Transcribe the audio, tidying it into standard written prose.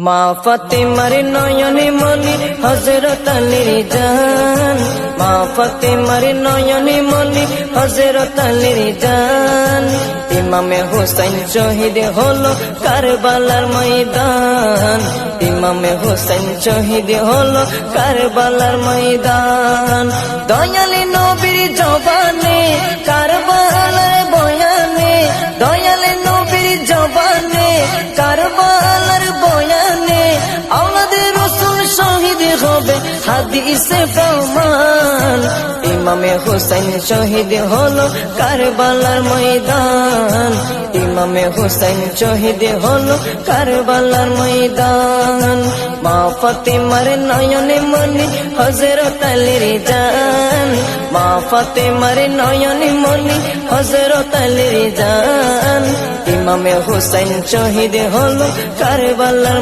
মা ফাতেমার নয়নে মনি হযরত আলীর জান, মা ফাতেমার নয়নে মনি হযরত আলীর জান। ইমামে হোসেন শহীদ হলো কারবালার ময়দান, ইমামে হোসেন শহীদ হলো কারবালার ময়দান। দয়ালে নবীর জবানে কারবালার বয়ানে, দয়ালে নবীর জবানে কারবালার বয়ানে, আওলাদে রাসূল শহীদ হবে হাদিসে প্রমাণ। ইমামে হোসেন শহীদ হলো কারবালার ময়দান, ইমামে হোসেন শহীদ হলো কারবালার ময়দান। মা ফাতেমার নয়নে মনি হযরত আলীর জান, মা ফাতেমার নয়নে মনি হযরত আলীর জান। ইমামে হোসেন শহীদ হলো কারবালার